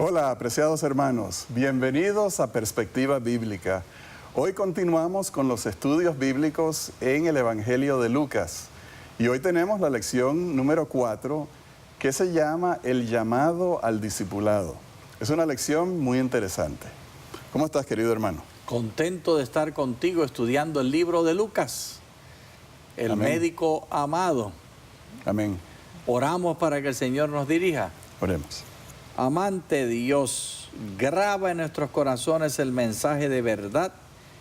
Hola, apreciados hermanos, bienvenidos a Perspectiva Bíblica. Hoy continuamos con los estudios bíblicos en el Evangelio de Lucas y hoy tenemos la lección número 4 que se llama El llamado al discipulado. Es una lección muy interesante. ¿Cómo estás, querido hermano? Contento de estar contigo estudiando el libro de Lucas, el Amén. médico amado. Amén. Oramos para que el Señor nos dirija. Oremos. Amante Dios, graba en nuestros corazones el mensaje de verdad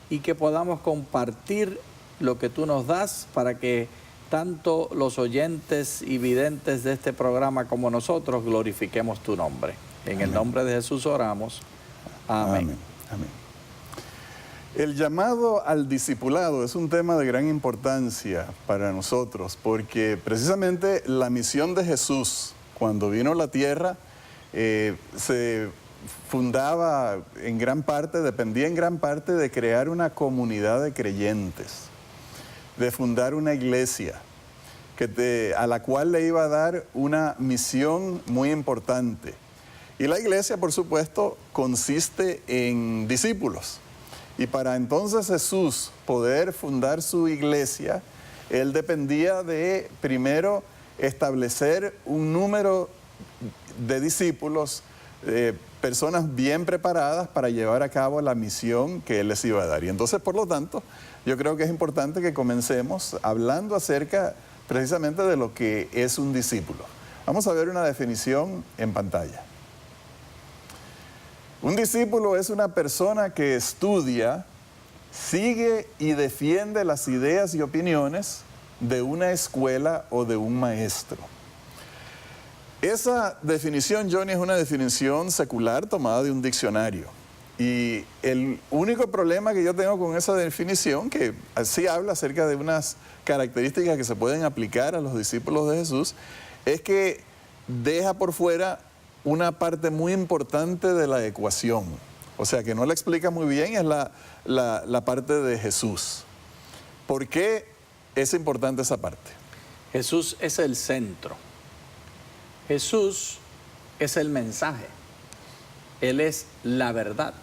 y que podamos compartir lo que tú nos das para que tanto los oyentes y videntes de este programa como nosotros glorifiquemos tu nombre. En Amén. el nombre de Jesús oramos. Amén. Amén. El llamado al discipulado es un tema de gran importancia para nosotros porque precisamente la misión de Jesús cuando vino a la tierra se fundaba en gran parte, dependía en gran parte de crear una comunidad de creyentes, de fundar una iglesia a la cual le iba a dar una misión muy importante. Y la iglesia, por supuesto, consiste en discípulos. Y para entonces Jesús poder fundar su iglesia, él dependía de primero establecer un número de discípulos, personas bien preparadas para llevar a cabo la misión que él les iba a dar. Y entonces, por lo tanto, yo creo que es importante que comencemos hablando acerca precisamente de lo que es un discípulo. Vamos a ver una definición en pantalla. Un discípulo es una persona que estudia, sigue y defiende las ideas y opiniones de una escuela o de un maestro. Esa definición, Johnny, es una definición secular tomada de un diccionario. Y el único problema que yo tengo con esa definición, que así habla acerca de unas características que se pueden aplicar a los discípulos de Jesús, es que deja por fuera una parte muy importante de la ecuación. O sea, que no la explica muy bien, es la parte de Jesús. ¿Por qué es importante esa parte? Jesús es el centro. Jesús es el mensaje. Él es la verdad.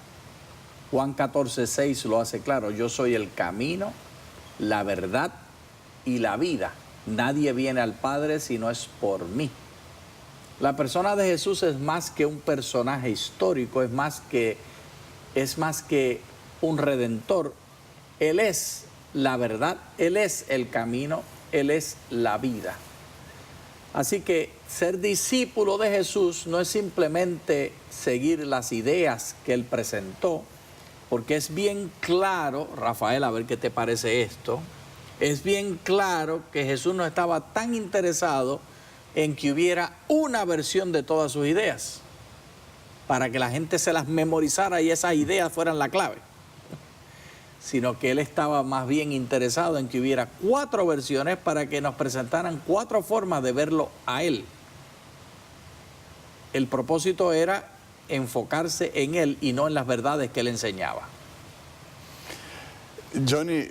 Juan 14:6 lo hace claro. Yo soy el camino, la verdad y la vida. Nadie viene al Padre si no es por mí. La persona de Jesús es más que un personaje histórico, es más que un redentor. Él es la verdad, Él es el camino, Él es la vida. Así que ser discípulo de Jesús no es simplemente seguir las ideas que Él presentó, porque es bien claro, Rafael, a ver qué te parece esto, es bien claro que Jesús no estaba tan interesado en que hubiera una versión de todas sus ideas, para que la gente se las memorizara y esas ideas fueran la clave, sino que Él estaba más bien interesado en que hubiera 4 versiones para que nos presentaran 4 formas de verlo a Él. El propósito era enfocarse en Él y no en las verdades que Él enseñaba. Johnny,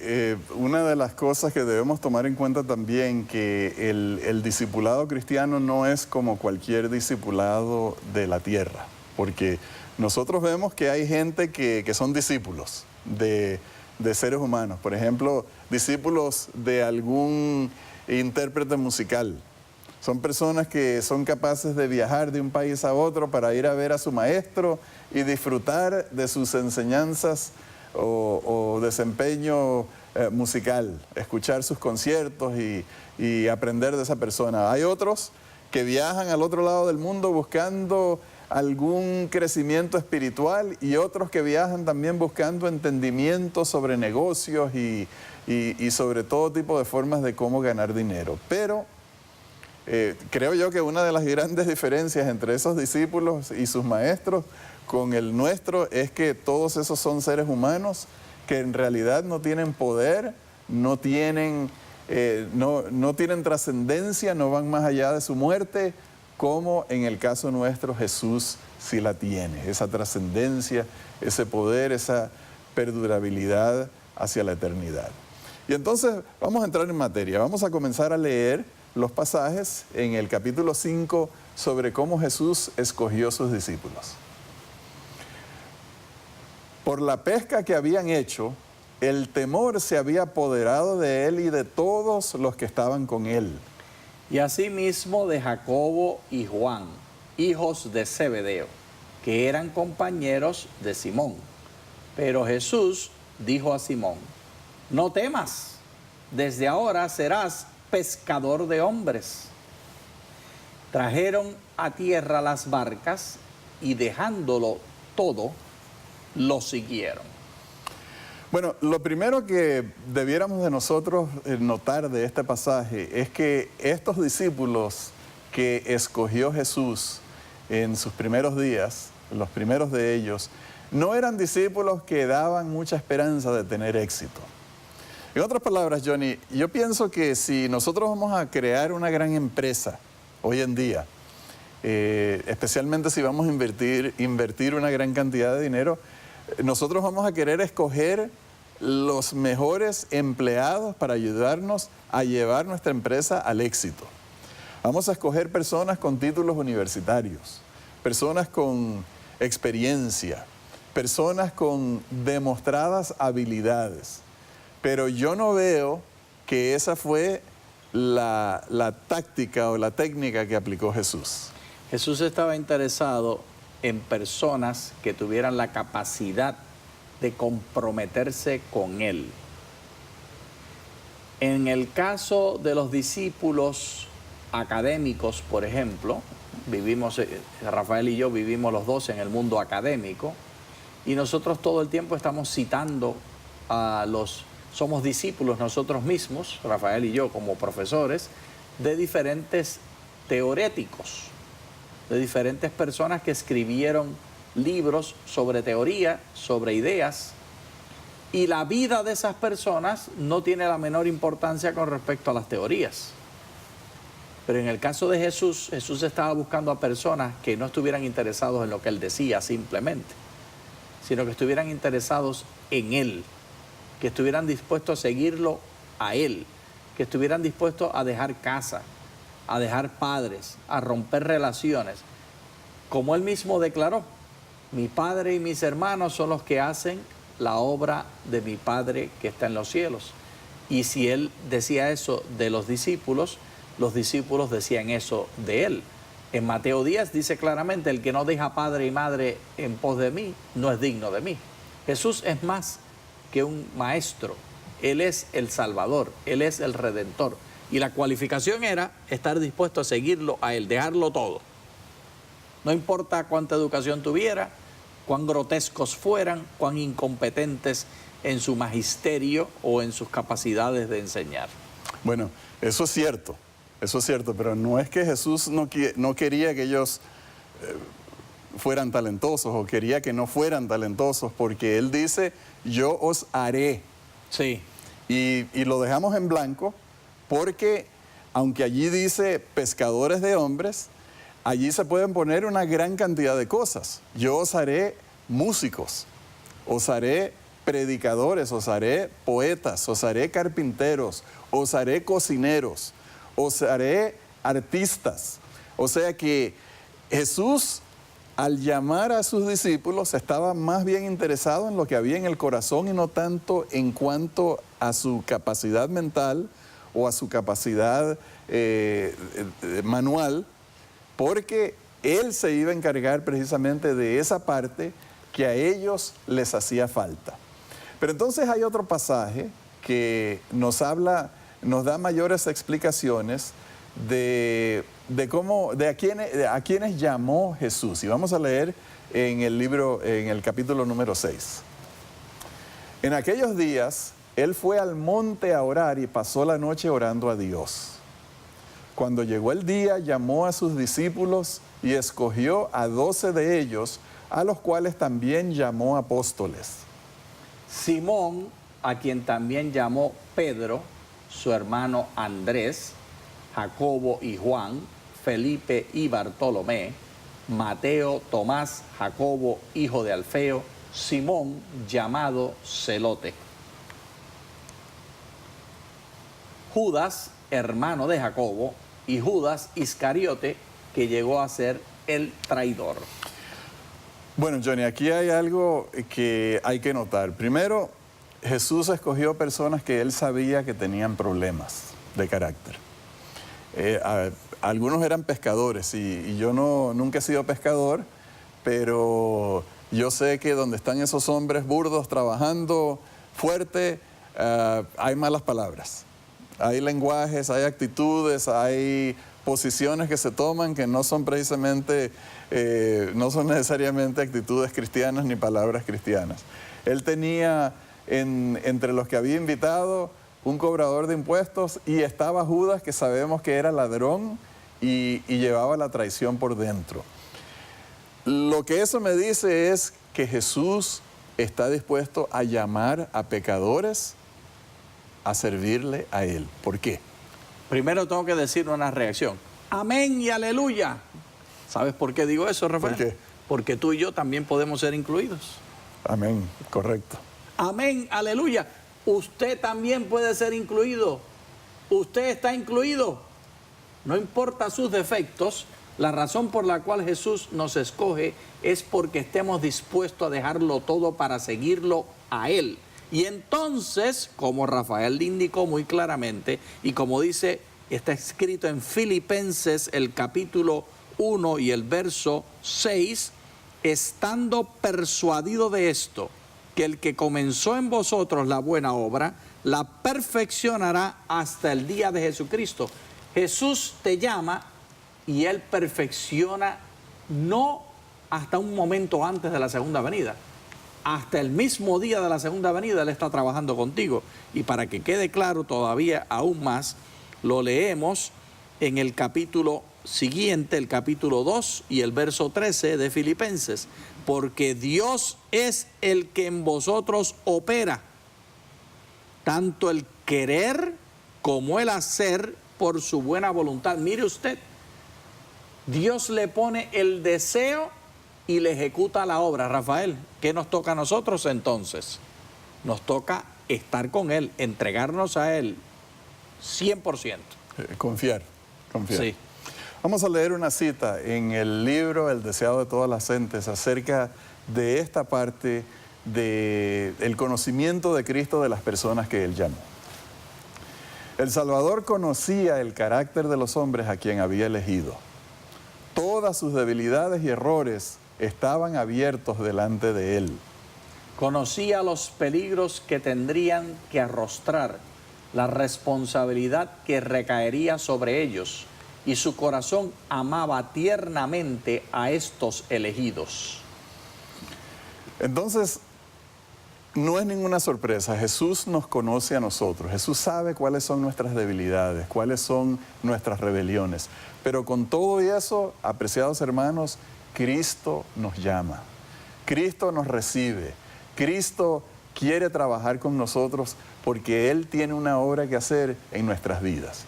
una de las cosas que debemos tomar en cuenta también que el discipulado cristiano no es como cualquier discipulado de la tierra, porque nosotros vemos que hay gente que son discípulos de seres humanos, por ejemplo, discípulos de algún intérprete musical. Son personas que son capaces de viajar de un país a otro para ir a ver a su maestro y disfrutar de sus enseñanzas o desempeño musical, escuchar sus conciertos y aprender de esa persona. Hay otros que viajan al otro lado del mundo buscando algún crecimiento espiritual y otros que viajan también buscando entendimiento sobre negocios y sobre todo tipo de formas de cómo ganar dinero. Pero creo yo que una de las grandes diferencias entre esos discípulos y sus maestros con el nuestro es que todos esos son seres humanos que en realidad no tienen poder, no tienen trascendencia, no van más allá de su muerte, como en el caso nuestro Jesús sí la tiene, esa trascendencia, ese poder, esa perdurabilidad hacia la eternidad. Y entonces vamos a entrar en materia, vamos a comenzar a leer los pasajes en el capítulo 5 sobre cómo Jesús escogió sus discípulos. Por la pesca que habían hecho, el temor se había apoderado de él y de todos los que estaban con él. Y asimismo de Jacobo y Juan, hijos de Zebedeo, que eran compañeros de Simón. Pero Jesús dijo a Simón: no temas, desde ahora serás pescador de hombres. Trajeron a tierra las barcas y dejándolo todo, lo siguieron. Bueno, lo primero que debiéramos de nosotros notar de este pasaje es que estos discípulos que escogió Jesús en sus primeros días, los primeros de ellos, no eran discípulos que daban mucha esperanza de tener éxito. En otras palabras, Johnny, yo pienso que si nosotros vamos a crear una gran empresa hoy en día, especialmente si vamos a invertir una gran cantidad de dinero, nosotros vamos a querer escoger los mejores empleados para ayudarnos a llevar nuestra empresa al éxito. Vamos a escoger personas con títulos universitarios, personas con experiencia, personas con demostradas habilidades. Pero yo no veo que esa fue la táctica o la técnica que aplicó Jesús. Jesús estaba interesado en personas que tuvieran la capacidad de comprometerse con Él. En el caso de los discípulos académicos, por ejemplo, Rafael y yo vivimos los dos en el mundo académico, y nosotros todo el tiempo estamos citando somos discípulos nosotros mismos, Rafael y yo como profesores, de diferentes teoréticos, de diferentes personas que escribieron libros sobre teoría, sobre ideas, y la vida de esas personas no tiene la menor importancia con respecto a las teorías. Pero en el caso de Jesús, Jesús estaba buscando a personas que no estuvieran interesados en lo que Él decía simplemente, sino que estuvieran interesados en Él, que estuvieran dispuestos a seguirlo a Él, que estuvieran dispuestos a dejar casa, a dejar padres, a romper relaciones. Como Él mismo declaró: mi Padre y mis hermanos son los que hacen la obra de mi Padre que está en los cielos. Y si Él decía eso de los discípulos decían eso de Él. En Mateo 10 dice claramente: el que no deja padre y madre en pos de mí, no es digno de mí. Jesús es más que un maestro. Él es el Salvador, Él es el Redentor. Y la cualificación era estar dispuesto a seguirlo a Él, dejarlo todo. No importa cuánta educación tuviera, cuán grotescos fueran, cuán incompetentes en su magisterio o en sus capacidades de enseñar. Bueno, eso es cierto, pero no es que Jesús no quería que ellos fueran talentosos o quería que no fueran talentosos, porque Él dice: yo os haré. Sí. Y lo dejamos en blanco porque, aunque allí dice pescadores de hombres, allí se pueden poner una gran cantidad de cosas. Yo os haré músicos, os haré predicadores, os haré poetas, os haré carpinteros, os haré cocineros, os haré artistas. O sea que Jesús, al llamar a sus discípulos, estaba más bien interesado en lo que había en el corazón y no tanto en cuanto a su capacidad mental o a su capacidad manual, porque Él se iba a encargar precisamente de esa parte que a ellos les hacía falta. Pero entonces hay otro pasaje que nos da mayores explicaciones de a quienes llamó Jesús. Y vamos a leer en el capítulo número 6. En aquellos días, Él fue al monte a orar y pasó la noche orando a Dios. Cuando llegó el día, llamó a sus discípulos y escogió a 12 de ellos, a los cuales también llamó apóstoles. Simón, a quien también llamó Pedro, su hermano Andrés, Jacobo y Juan, Felipe y Bartolomé, Mateo, Tomás, Jacobo, hijo de Alfeo, Simón, llamado Celote, Judas, hermano de Jacobo, y Judas Iscariote, que llegó a ser el traidor. Bueno, Johnny, aquí hay algo que hay que notar. Primero, Jesús escogió personas que él sabía que tenían problemas de carácter. Algunos eran pescadores y yo nunca he sido pescador, pero yo sé que donde están esos hombres burdos trabajando fuerte, hay malas palabras. Hay lenguajes, hay actitudes, hay posiciones que se toman que no son precisamente, no son necesariamente actitudes cristianas ni palabras cristianas. Él tenía entre los que había invitado un cobrador de impuestos y estaba Judas, que sabemos que era ladrón y llevaba la traición por dentro. Lo que eso me dice es que Jesús está dispuesto a llamar a pecadores a servirle a Él. ¿Por qué? Primero tengo que decir una reacción. Amén y aleluya. ¿Sabes por qué digo eso, Rafael? ¿Por qué? Porque tú y yo también podemos ser incluidos. Amén, correcto. Amén, aleluya. Usted también puede ser incluido. Usted está incluido. No importa sus defectos, la razón por la cual Jesús nos escoge es porque estemos dispuestos a dejarlo todo para seguirlo a Él. Y entonces, como Rafael le indicó muy claramente, y como dice, está escrito en Filipenses el capítulo 1 y el verso 6, estando persuadido de esto, que el que comenzó en vosotros la buena obra, la perfeccionará hasta el día de Jesucristo. Jesús te llama y Él perfecciona no hasta un momento antes de la segunda venida. Hasta el mismo día de la segunda venida Él está trabajando contigo. Y para que quede claro todavía aún más, lo leemos en el capítulo siguiente, el capítulo 2 y el verso 13 de Filipenses. Porque Dios es el que en vosotros opera, tanto el querer como el hacer por su buena voluntad. Mire usted, Dios le pone el deseo y le ejecuta la obra. Rafael, ¿qué nos toca a nosotros entonces? Nos toca estar con Él, entregarnos a Él 100%. Confiar. Sí. Vamos a leer una cita en el libro El deseado de todas las gentes acerca de esta parte del conocimiento de Cristo de las personas que Él llamó. El Salvador conocía el carácter de los hombres a quien había elegido. Todas sus debilidades y errores estaban abiertos delante de Él. Conocía los peligros que tendrían que arrostrar, la responsabilidad que recaería sobre ellos, y su corazón amaba tiernamente a estos elegidos. Entonces, no es ninguna sorpresa, Jesús nos conoce a nosotros, Jesús sabe cuáles son nuestras debilidades, cuáles son nuestras rebeliones, pero con todo eso, apreciados hermanos, Cristo nos llama, Cristo nos recibe, Cristo quiere trabajar con nosotros porque Él tiene una obra que hacer en nuestras vidas.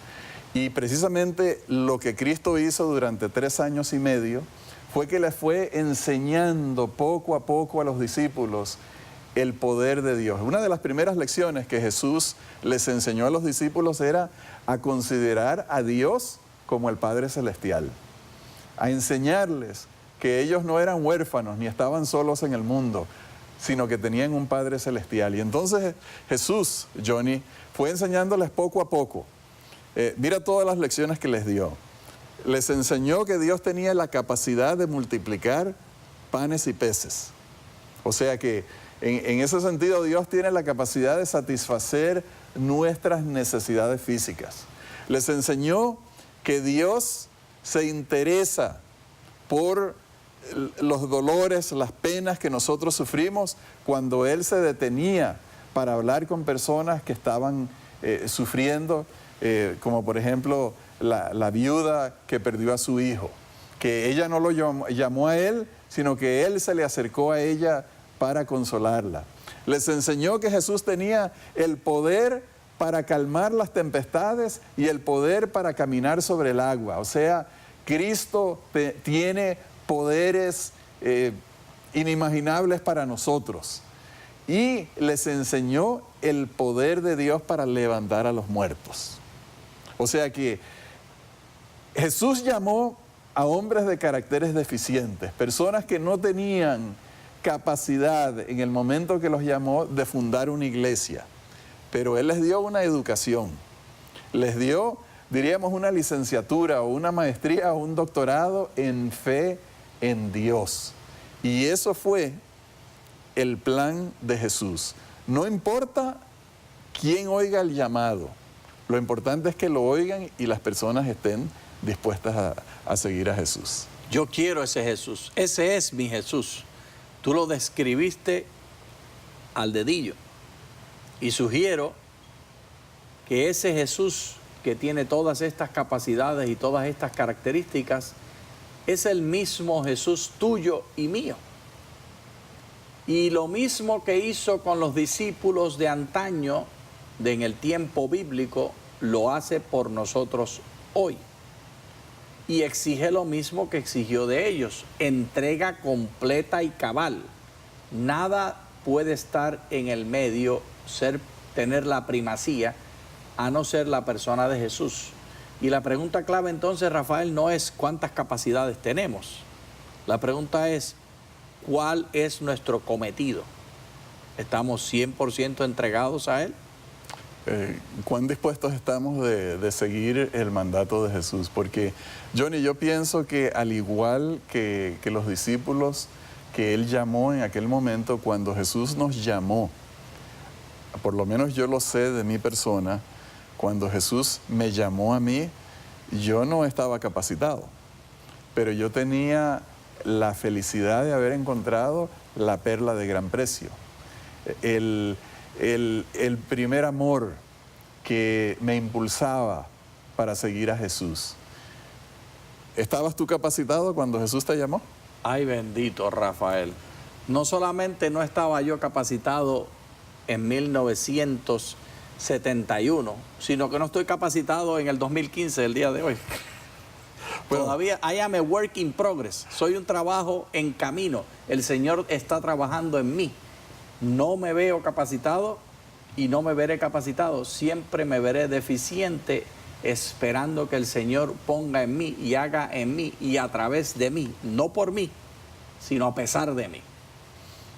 Y precisamente lo que Cristo hizo durante 3 años y medio fue que le fue enseñando poco a poco a los discípulos el poder de Dios. Una de las primeras lecciones que Jesús les enseñó a los discípulos era a considerar a Dios como el Padre Celestial, a enseñarles que ellos no eran huérfanos ni estaban solos en el mundo, sino que tenían un Padre Celestial. Y entonces Jesús, Johnny, fue enseñándoles poco a poco. Mira todas las lecciones que les dio. Les enseñó que Dios tenía la capacidad de multiplicar panes y peces. O sea que en ese sentido Dios tiene la capacidad de satisfacer nuestras necesidades físicas. Les enseñó que Dios se interesa por los dolores, las penas que nosotros sufrimos cuando Él se detenía para hablar con personas que estaban sufriendo, como por ejemplo la viuda que perdió a su hijo, que ella no lo llamó a Él, sino que Él se le acercó a ella para consolarla. Les enseñó que Jesús tenía el poder para calmar las tempestades y el poder para caminar sobre el agua. O sea, Cristo tiene poderes inimaginables para nosotros. Y les enseñó el poder de Dios para levantar a los muertos. O sea que Jesús llamó a hombres de caracteres deficientes, personas que no tenían capacidad en el momento que los llamó de fundar una iglesia. Pero Él les dio una educación, les dio, diríamos, una licenciatura o una maestría o un doctorado en fe en Dios. Y eso fue el plan de Jesús. No importa quién oiga el llamado, lo importante es que lo oigan y las personas estén dispuestas a seguir a Jesús. Yo quiero ese Jesús, ese es mi Jesús. Tú lo describiste al dedillo y sugiero que ese Jesús que tiene todas estas capacidades y todas estas características es el mismo Jesús tuyo y mío. Y lo mismo que hizo con los discípulos de antaño, en el tiempo bíblico, lo hace por nosotros hoy. Y exige lo mismo que exigió de ellos, entrega completa y cabal. Nada puede estar en el medio, tener la primacía, a no ser la persona de Jesús. Y la pregunta clave entonces, Rafael, no es cuántas capacidades tenemos. La pregunta es, ¿cuál es nuestro cometido? ¿Estamos 100% entregados a Él? ¿Cuán dispuestos estamos de seguir el mandato de Jesús? Porque, Johnny, yo pienso que al igual que los discípulos que Él llamó en aquel momento, cuando Jesús nos llamó, por lo menos yo lo sé de mi persona, cuando Jesús me llamó a mí, yo no estaba capacitado, pero yo tenía la felicidad de haber encontrado la perla de gran precio. El primer amor que me impulsaba para seguir a Jesús. ¿Estabas tú capacitado cuando Jesús te llamó? Ay, bendito Rafael. No solamente no estaba yo capacitado en 1971, sino que no estoy capacitado en el 2015, el día de hoy. Bueno, todavía I am a work in progress. Soy un trabajo en camino. El Señor está trabajando en mí. No me veo capacitado y no me veré capacitado. Siempre me veré deficiente, esperando que el Señor ponga en mí y haga en mí y a través de mí, no por mí, sino a pesar de mí.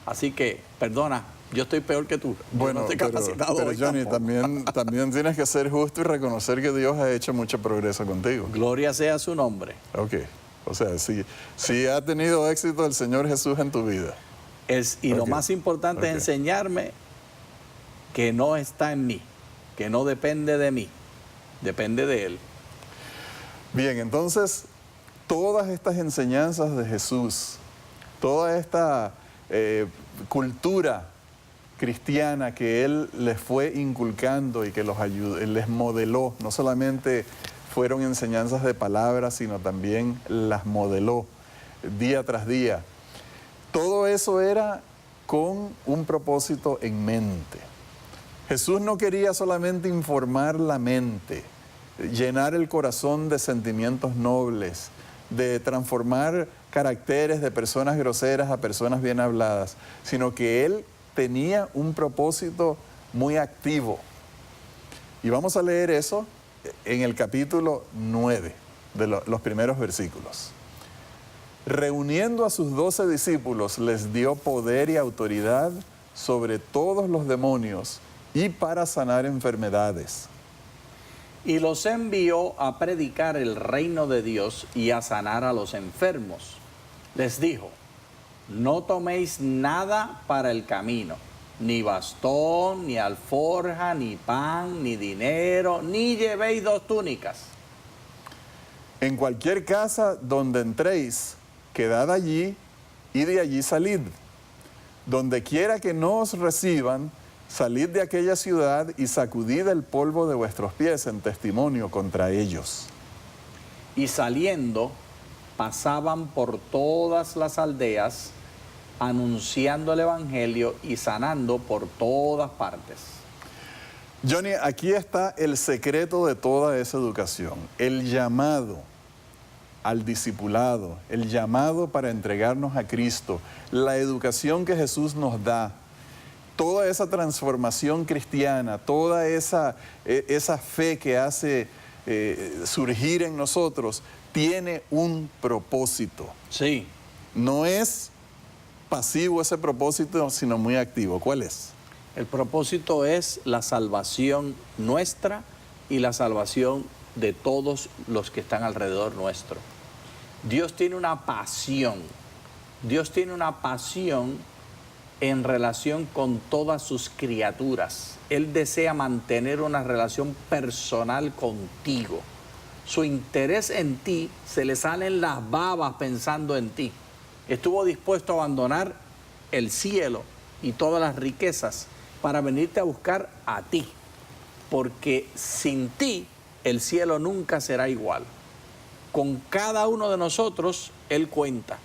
Así que, perdona, yo estoy peor que tú. Bueno, no estoy capacitado pero hoy Johnny, también tienes que ser justo y reconocer que Dios ha hecho mucho progreso contigo. Gloria sea su nombre. Ok, o sea, si ha tenido éxito el Señor Jesús en tu vida. Lo más importante es enseñarme que no está en mí, que no depende de mí, depende de Él. Bien, entonces, todas estas enseñanzas de Jesús, toda esta cultura cristiana que Él les fue inculcando y que les modeló, no solamente fueron enseñanzas de palabras, sino también las modeló día tras día. Todo eso era con un propósito en mente. Jesús no quería solamente informar la mente, llenar el corazón de sentimientos nobles, de transformar caracteres de personas groseras a personas bien habladas, sino que Él tenía un propósito muy activo. Y vamos a leer eso en el capítulo 9 de los primeros versículos. Reuniendo a sus 12 discípulos, les dio poder y autoridad sobre todos los demonios y para sanar enfermedades. Y los envió a predicar el reino de Dios y a sanar a los enfermos. Les dijo, no toméis nada para el camino, ni bastón, ni alforja, ni pan, ni dinero, ni llevéis 2 túnicas. En cualquier casa donde entréis, quedad allí y de allí salid. Donde quiera que no os reciban, salid de aquella ciudad y sacudid el polvo de vuestros pies en testimonio contra ellos. Y saliendo, pasaban por todas las aldeas, anunciando el evangelio y sanando por todas partes. Johnny, aquí está el secreto de toda esa educación, el llamado al discipulado, el llamado para entregarnos a Cristo, la educación que Jesús nos da, toda esa transformación cristiana, toda esa fe que hace surgir en nosotros, tiene un propósito. Sí. No es pasivo ese propósito, sino muy activo. ¿Cuál es? El propósito es la salvación nuestra y la salvación de todos los que están alrededor nuestro. Dios tiene una pasión. Dios tiene una pasión en relación con todas sus criaturas. Él desea mantener una relación personal contigo. Su interés en ti, se le salen las babas pensando en ti. Estuvo dispuesto a abandonar el cielo y todas las riquezas para venirte a buscar a ti, porque sin ti el cielo nunca será igual. Con cada uno de nosotros Él cuenta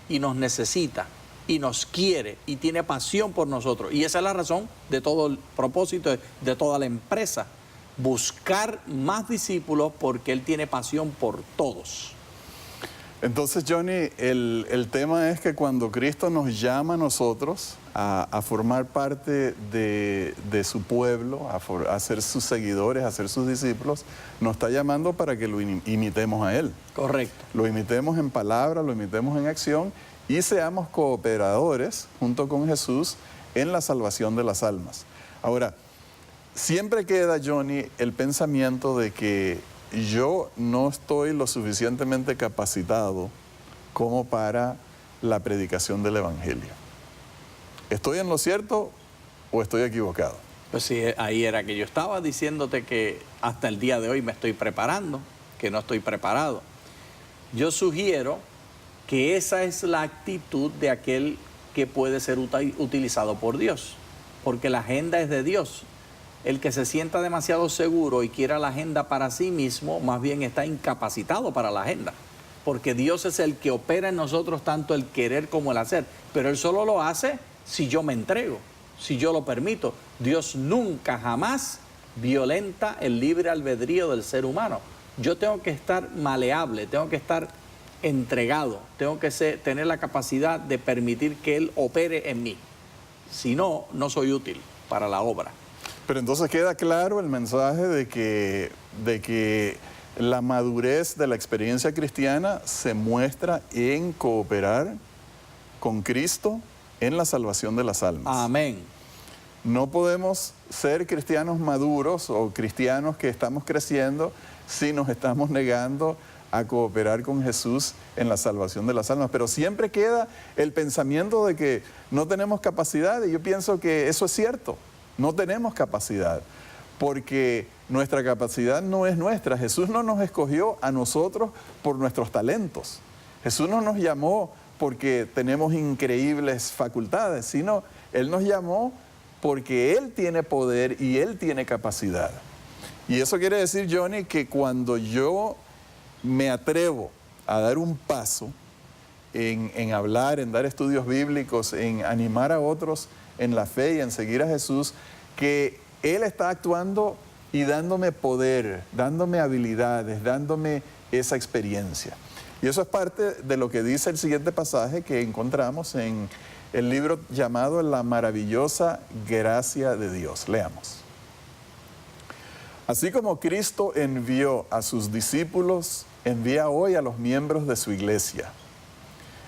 y nos necesita y nos quiere y tiene pasión por nosotros. Y esa es la razón de todo el propósito de toda la empresa, buscar más discípulos porque Él tiene pasión por todos. Entonces, Johnny, el tema es que cuando Cristo nos llama a nosotros a formar parte de su pueblo, a ser sus seguidores, a ser sus discípulos, nos está llamando para que lo imitemos a Él. Correcto. Lo imitemos en palabra, lo imitemos en acción y seamos cooperadores junto con Jesús en la salvación de las almas. Ahora, siempre queda, Johnny, el pensamiento de que yo no estoy lo suficientemente capacitado como para la predicación del Evangelio. ¿Estoy en lo cierto o estoy equivocado? Pues sí, ahí era que yo estaba diciéndote que hasta el día de hoy me estoy preparando, que no estoy preparado. Yo sugiero que esa es la actitud de aquel que puede ser utilizado por Dios, porque la agenda es de Dios. El que se sienta demasiado seguro y quiera la agenda para sí mismo, más bien está incapacitado para la agenda, porque Dios es el que opera en nosotros tanto el querer como el hacer, pero Él solo lo hace si yo me entrego, si yo lo permito. Dios nunca, jamás violenta el libre albedrío del ser humano. Yo tengo que estar maleable, tengo que estar entregado, tengo que tener la capacidad de permitir que Él opere en mí. Si no, no soy útil para la obra. Pero entonces queda claro el mensaje de que la madurez de la experiencia cristiana se muestra en cooperar con Cristo en la salvación de las almas. Amén. No podemos ser cristianos maduros o cristianos que estamos creciendo si nos estamos negando a cooperar con Jesús en la salvación de las almas. Pero siempre queda el pensamiento de que no tenemos capacidad, y yo pienso que eso es cierto. No tenemos capacidad, porque nuestra capacidad no es nuestra. Jesús no nos escogió a nosotros por nuestros talentos. Jesús no nos llamó porque tenemos increíbles facultades, sino Él nos llamó porque Él tiene poder y Él tiene capacidad. Y eso quiere decir, Johnny, que cuando yo me atrevo a dar un paso en hablar, en dar estudios bíblicos, en animar a otros en la fe y en seguir a Jesús, que Él está actuando y dándome poder, dándome habilidades, dándome esa experiencia. Y eso es parte de lo que dice el siguiente pasaje que encontramos en el libro llamado La maravillosa gracia de Dios. Leamos. Así como Cristo envió a sus discípulos, envía hoy a los miembros de su iglesia.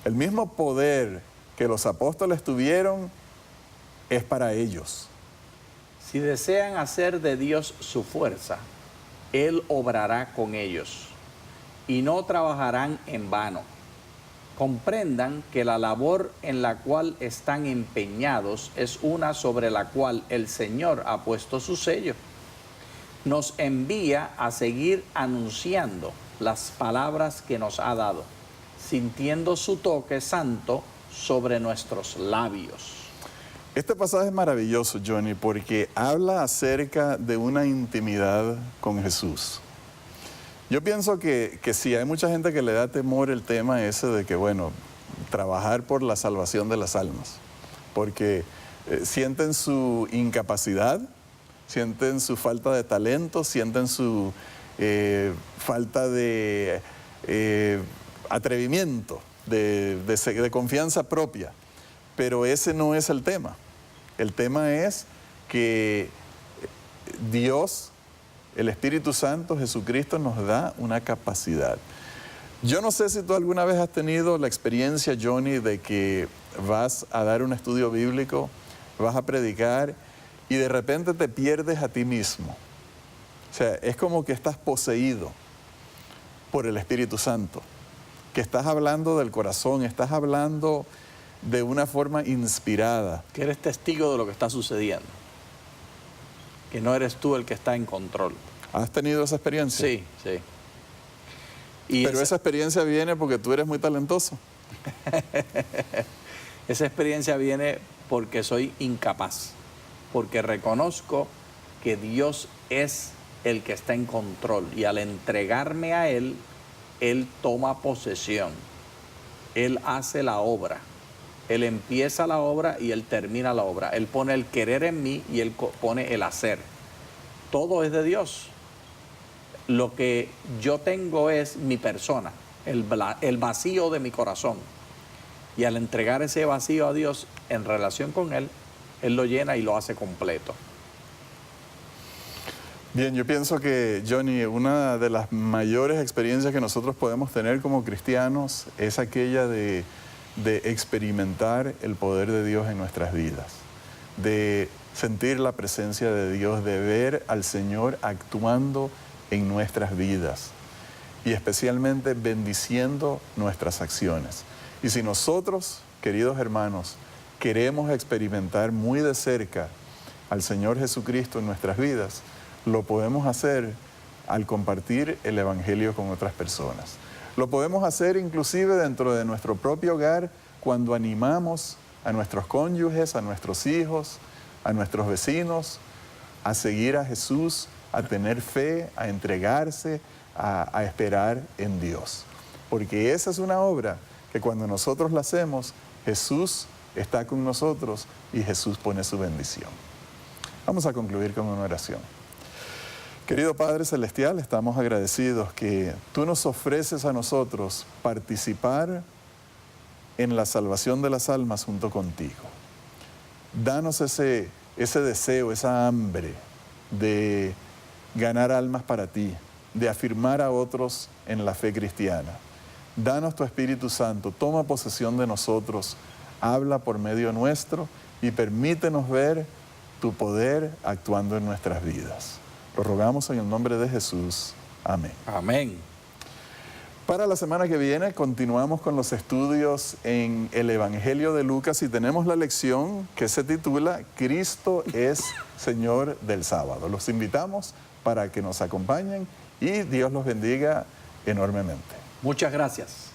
El mismo poder que los apóstoles tuvieron es para ellos. Si desean hacer de Dios su fuerza, Él obrará con ellos y no trabajarán en vano. Comprendan que la labor en la cual están empeñados es una sobre la cual el Señor ha puesto su sello. Nos envía a seguir anunciando las palabras que nos ha dado, sintiendo su toque santo sobre nuestros labios. Este pasaje es maravilloso, Johnny, porque habla acerca de una intimidad con Jesús. Yo pienso que sí, hay mucha gente que le da temor el tema ese de que, bueno, trabajar por la salvación de las almas, porque sienten su incapacidad, sienten su falta de talento, sienten su falta de atrevimiento, de confianza propia, pero ese no es el tema. El tema es que Dios, el Espíritu Santo, Jesucristo, nos da una capacidad. Yo no sé si tú alguna vez has tenido la experiencia, Johnny, de que vas a dar un estudio bíblico, vas a predicar y de repente te pierdes a ti mismo. O sea, es como que estás poseído por el Espíritu Santo, que estás hablando del corazón, estás hablando de una forma inspirada. Que eres testigo de lo que está sucediendo. Que no eres tú el que está en control. ¿Has tenido esa experiencia? Sí, sí. Y Pero esa experiencia viene porque tú eres muy talentoso. esa experiencia viene porque soy incapaz, porque reconozco que Dios es el que está en control y al entregarme a Él, Él toma posesión, Él hace la obra, Él empieza la obra y Él termina la obra, Él pone el querer en mí y Él pone el hacer. Todo es de Dios. Lo que yo tengo es mi persona, el vacío de mi corazón. Y al entregar ese vacío a Dios en relación con Él, Él lo llena y lo hace completo. Bien, yo pienso que, Johnny, una de las mayores experiencias que nosotros podemos tener como cristianos es aquella de experimentar el poder de Dios en nuestras vidas, de sentir la presencia de Dios, de ver al Señor actuando en nuestras vidas y especialmente bendiciendo nuestras acciones. Y si nosotros, queridos hermanos, queremos experimentar muy de cerca al Señor Jesucristo en nuestras vidas, lo podemos hacer al compartir el Evangelio con otras personas. Lo podemos hacer inclusive dentro de nuestro propio hogar cuando animamos a nuestros cónyuges, a nuestros hijos, a nuestros vecinos a seguir a Jesús, a tener fe, a entregarse, a esperar en Dios. Porque esa es una obra que cuando nosotros la hacemos, Jesús está con nosotros y Jesús pone su bendición. Vamos a concluir con una oración. Querido Padre Celestial, estamos agradecidos que tú nos ofreces a nosotros participar en la salvación de las almas junto contigo. Danos ese deseo, esa hambre de ganar almas para ti, de afirmar a otros en la fe cristiana. Danos tu Espíritu Santo, toma posesión de nosotros, habla por medio nuestro y permítenos ver tu poder actuando en nuestras vidas. Lo rogamos en el nombre de Jesús. Amén. Amén. Para la semana que viene continuamos con los estudios en el Evangelio de Lucas y tenemos la lección que se titula Cristo es Señor del Sábado. Los invitamos para que nos acompañen y Dios los bendiga enormemente. Muchas gracias.